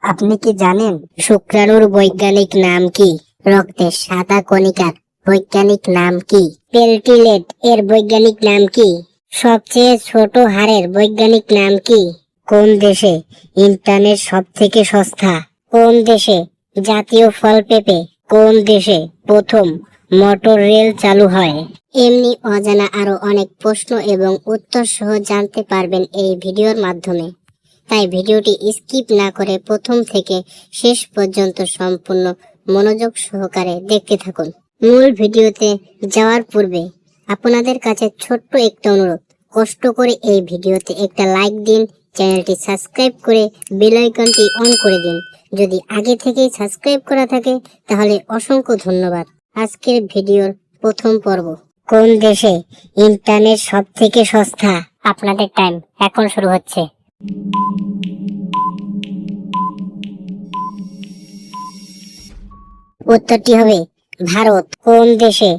আপনি কি জানেন শুক্রাণুর বৈজ্ঞানিক নাম কি? রক্তের সাদা কণিকার বৈজ্ঞানিক নাম কি? প্লেটলেট এর বৈজ্ঞানিক নাম কি? সবচেয়ে ছোট হাড়ের বৈজ্ঞানিক নাম কি? কোন দেশে ইন্টারনেট সব থেকে সস্তা? কোন দেশে জাতীয় ফল পেঁপে? কোন দেশে প্রথম মোটর রেল চালু হয়? এমনি অজানা আরো অনেক প্রশ্ন এবং উত্তর সহ জানতে পারবেন এই ভিডিওর মাধ্যমে। তাই ভিডিওটি স্কিপ না করে প্রথম থেকে শেষ পর্যন্ত সম্পূর্ণ মনোযোগ সহকারে দেখতে থাকুন। মূল ভিডিওতে যাওয়ার পূর্বে আপনাদের কাছে ছোট্ট একটা অনুরোধ, কষ্ট করে এই ভিডিওতে একটা লাইক দিন, চ্যানেলটি সাবস্ক্রাইব করে বেল আইকনটি অন করে দিন। যদি আগে থেকেই সাবস্ক্রাইব করা থাকে তাহলে অসংখ্য ধন্যবাদ। আজকের ভিডিওর প্রথম পর্ব, কোন দেশে ইন্টারনেট সব থেকে সস্তা? আপনাদের টাইম এখন শুরু হচ্ছে। উত্তরটি হবে ভারত। কোন দেশে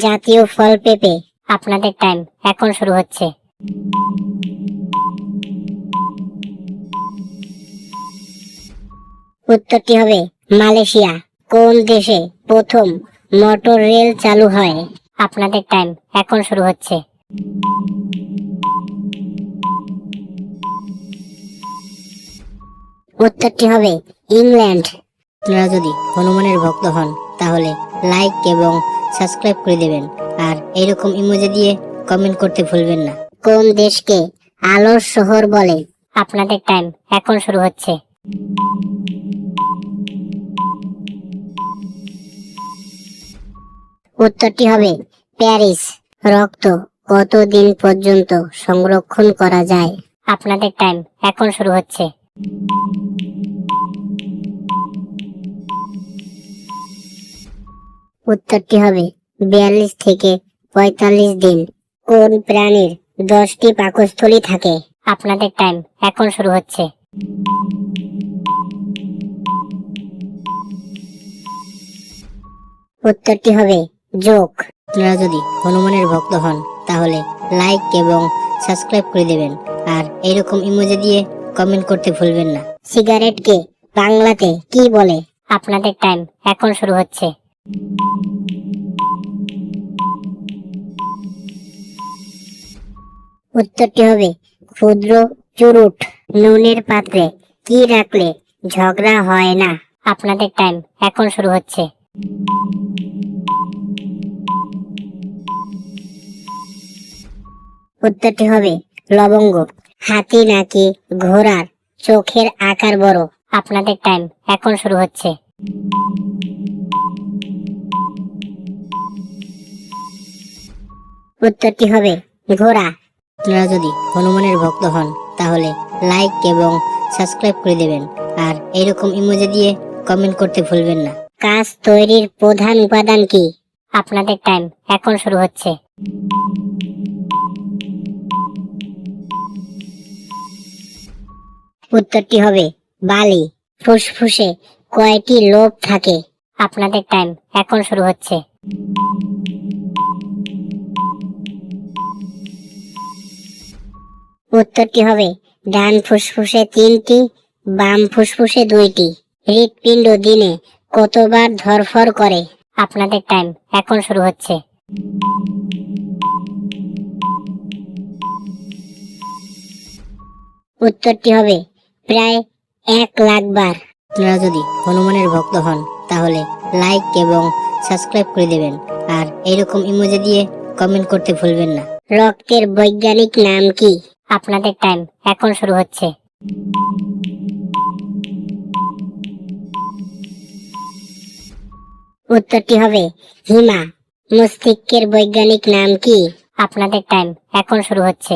জাতীয় ফল পেঁপে? আপনাদের টাইম এখন শুরু হচ্ছে। উত্তরটি হবে মালয়েশিয়া। কোন দেশে প্রথম মোটর রেল চালু হয়? আপনাদের টাইম এখন শুরু হচ্ছে। উত্তরটি হবে ইংল্যান্ড। আপনারা যদি হনুমানের ভক্ত হন তাহলে লাইক এবং সাবস্ক্রাইব করে দেবেন, আর এরকম ইমোজি দিয়ে কমেন্ট করতে ভুলবেন না। কোন দেশকে আলোর শহর বলে? আপনাদের টাইম এখন শুরু হচ্ছে। উত্তরটি হবে প্যারিস। রক্ত কতদিন পর্যন্ত সংরক্ষণ করা যায়? আপনাদের টাইম এখন শুরু হচ্ছে। উত্তরটি হবে 42 থেকে 45 দিন। কোন প্রাণীর 10টি পাকস্থলী থাকে? আপনাদের টাইম এখন শুরু হচ্ছে। উত্তরটি হবে যোগ। আপনারা যদি হনুমানের ভক্ত হন তাহলে লাইক এবং সাবস্ক্রাইব করে দেবেন, আর এরকম ইমোজি দিয়ে কমেন্ট করতে ভুলবেন না। সিগারেটকে বাংলাতে কি বলে? আপনাদের টাইম এখন শুরু হচ্ছে। উত্তরটি হবে ক্ষুদ্র চুরুট। নুনের পাত্রে কি রাখলে ঝগড়া হয় না? আপনাদের টাইম এখন শুরু হচ্ছে। উত্তরটি হবে লবঙ্গ। হাতি নাকি ঘোড়ার চোখের আকার বড়? আপনাদের টাইম এখন শুরু হচ্ছে। উত্তরটি হবে ঘোড়া। আপনারা যদি হনুমানের ভক্ত হন তাহলে লাইক এবং সাবস্ক্রাইব করে দেবেন, আর এরকম ইমোজি দিয়ে কমেন্ট করতে ভুলবেন না। কাঁচ তৈরির প্রধান উপাদান কি? আপনাদের টাইম এখন শুরু হচ্ছে। উত্তরটি হবে বালি। ফুসফুসে কয়টি লোব থাকে? আপনাদের টাইম এখন শুরু হচ্ছে। উত্তরটি হবে ডান ফুসফুসে 3টি, বাম ফুসফুসে 2টি। হৃৎপিণ্ড দিনে কতবার ধড়ফড় করে? আপনাদের টাইম এখন শুরু হচ্ছে। উত্তরটি হবে প্রায় 1,00,000 বার। আপনারা যদি হনুমানের ভক্ত হন তাহলে লাইক এবং সাবস্ক্রাইব করে দেবেন, আর এরকম ইমোজি দিয়ে কমেন্ট করতে ভুলবেন না। রক্তের বৈজ্ঞানিক নাম কি? আপনাদের টাইম এখন শুরু হচ্ছে। উত্তরটি হবে হিমা। মস্তিষ্কের বৈজ্ঞানিক নাম কি? আপনাদের টাইম এখন শুরু হচ্ছে।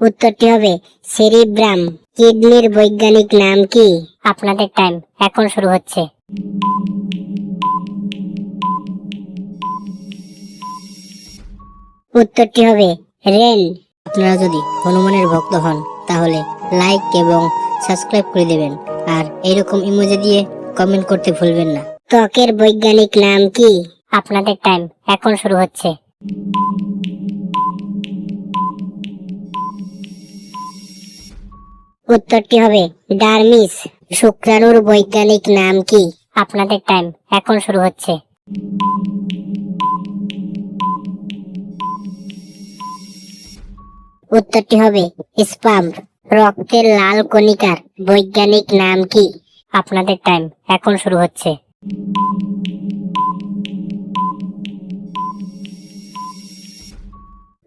উত্তরটি হবে সেরিব্রাম। কিডনির বৈজ্ঞানিক নাম কি? আপনাদের টাইম এখন শুরু হচ্ছে। উত্তরটি হবে রেন। আপনারা যদি হনুমানের ভক্ত হন তাহলে লাইক এবং সাবস্ক্রাইব করে দেবেন, আর এরকম ইমোজি দিয়ে কমেন্ট করতে ভুলবেন না। ত্বকের বৈজ্ঞানিক নাম কি? আপনাদের টাইম এখন শুরু হচ্ছে। উত্তরটি হবে ডার্মিস। শুক্রাণুর বৈজ্ঞানিক নাম কি? আপনাদের টাইম এখন শুরু হচ্ছে। উত্তরটি হবে স্পার্ম। রক্তের লাল কণিকার বৈজ্ঞানিক নাম কি? আপনাদের টাইম এখন শুরু হচ্ছে।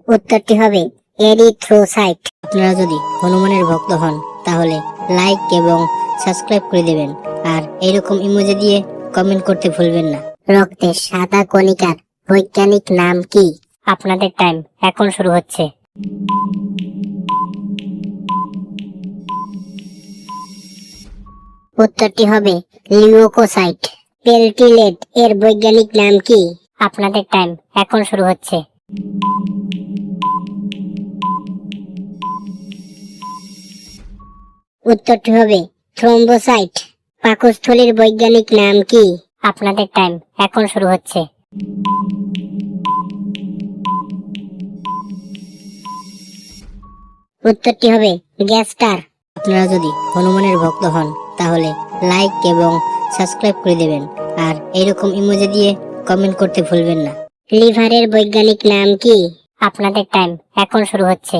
উত্তরটি হবে এরিথ্রোসাইট। আপনারা যদি হনুমানের ভক্ত হন তাহলে লাইক এবং সাবস্ক্রাইব করে দেবেন, আর এরকম ইমোজি দিয়ে কমেন্ট করতে ভুলবেন না। রক্তের সাদা কণিকার বৈজ্ঞানিক নাম কি? আপনাদের টাইম এখন শুরু হচ্ছে। উত্তরটি হবে লিউকোসাইট। পেলটিলেট এর বৈজ্ঞানিক নাম কি? আপনাদের টাইম এখন শুরু হচ্ছে। উত্তরটি হবে থ্রম্বোসাইট। পাকস্থলীর বৈজ্ঞানিক নাম কি? আপনাদের টাইম এখন শুরু হচ্ছে। উত্তরটি হবে গ্যাস্টার। আপনারা যদি হনুমানের ভক্ত হন তাহলে লাইক এবং সাবস্ক্রাইব করে দেবেন, আর এরকম ইমোজি দিয়ে কমেন্ট করতে ভুলবেন না। লিভারের বৈজ্ঞানিক নাম কি? আপনাদের টাইম এখন শুরু হচ্ছে।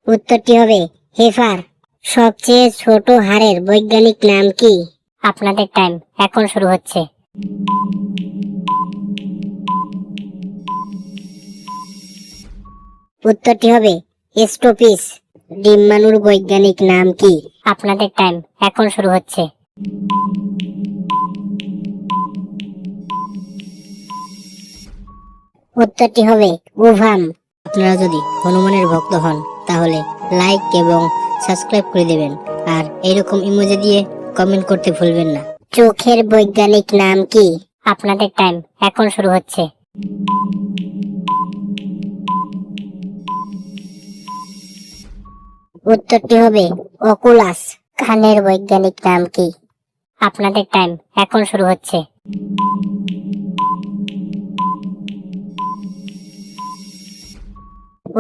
উত্তরটি হবে হেফার। সবচেয়ে ছোট হাড়ের বৈজ্ঞানিক নাম কি? আপনাদের টাইম এখন শুরু হচ্ছে। উত্তরটি হবে স্টোপিস। ডিম্বাণুর বৈজ্ঞানিক নাম কি? আপনাদের টাইম এখন শুরু হচ্ছে। উত্তরটি হবে ওভাম। আপনারা যদি হনুমানের ভক্ত হন তাহলে লাইক এবং সাবস্ক্রাইব করে দেবেন, আর এরকম ইমোজি দিয়ে কমেন্ট করতে ভুলবেন না। চোখের বৈজ্ঞানিক নাম কি? আপনাদের টাইম এখন শুরু হচ্ছে। উত্তরটি হবে অকুলাস। কানের বৈজ্ঞানিক নাম কি? আপনাদের টাইম এখন শুরু হচ্ছে।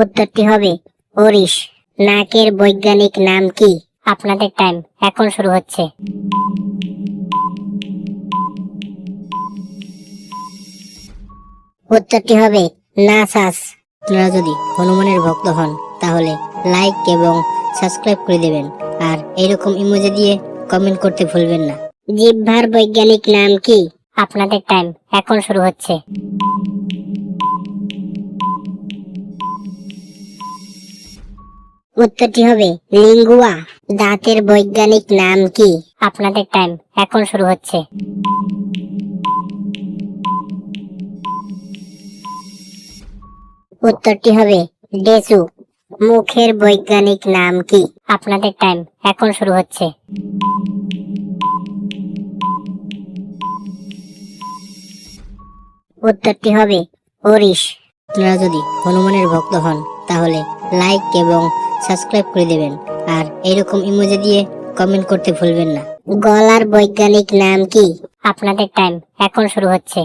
উত্তরটি হবে ওরিস। নাকের বৈজ্ঞানিক নাম কি? আপনাদের টাইম এখন শুরু হচ্ছে। উত্তরটি হবে নাসাস। আপনারা যদি হনুমানের ভক্ত হন তাহলে লাইক এবং সাবস্ক্রাইব করে দেবেন, আর এরকম ইমোজি দিয়ে কমেন্ট করতে ভুলবেন না। জিহ্বার বৈজ্ঞানিক নাম কি? আপনাদের টাইম এখন শুরু হচ্ছে। উত্তরটি হবে লিঙ্গুয়া। দাঁতের বৈজ্ঞানিক নাম কি? আপনাদের টাইম এখন শুরু হচ্ছে। উত্তরটি হবে ডেসু। মুখের বৈজ্ঞানিক নাম কি? আপনাদের টাইম এখন শুরু হচ্ছে। উত্তরটি হবে ওরিস। আপনারা যদি হনুমানের ভক্ত হন তাহলে লাইক এবং সাবস্ক্রাইব করে দেবেন, আর এরকম ইমোজি দিয়ে কমেন্ট করতে ভুলবেন না। গলার বৈজ্ঞানিক নাম কি? আপনাদের টাইম এখন শুরু হচ্ছে।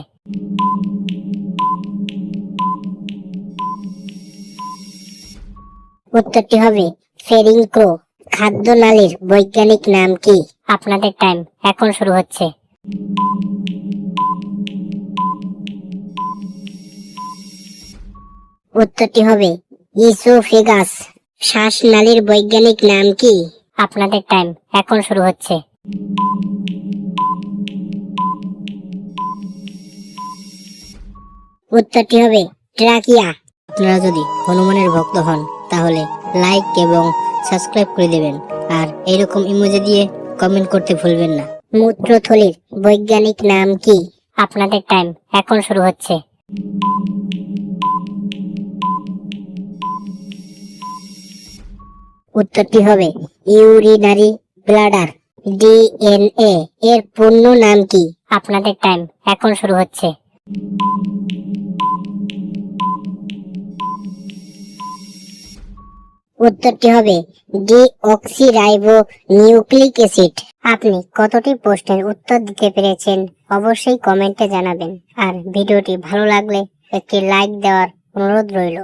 উত্তরটি হবে ফেরিংক্রো। খাদ্যনালীর বৈজ্ঞানিক নাম কি? আপনাদের টাইম এখন শুরু হচ্ছে। উত্তরটি হবে ইসোফেগাস। শ্বাসনালীর বৈজ্ঞানিক নাম কি? আপনাদের টাইম এখন শুরু হচ্ছে। উত্তরটি হবে ট্রাকিয়া। আপনারা যদি হনুমানের ভক্ত হন তাহলে লাইক এবং সাবস্ক্রাইব করে দেবেন, আর এরকম ইমোজি দিয়ে কমেন্ট করতে ভুলবেন না। মূত্রথলির বৈজ্ঞানিক নাম কি? আপনাদের টাইম এখন শুরু হচ্ছে। উত্তরটি হবে ইউরিনারি ব্লাডার। ডিএনএ এর পূর্ণ নাম কি? আপনাদের টাইম এখন শুরু হচ্ছে। উত্তরটি হবে ডিঅক্সিরাইবো নিউক্লিক অ্যাসিড। আপনি কতটি প্রশ্নের উত্তর দিতে পেরেছেন অবশ্যই কমেন্টে জানাবেন, আর ভিডিওটি ভালো লাগলে একটি লাইক দেওয়ার অনুরোধ রইল।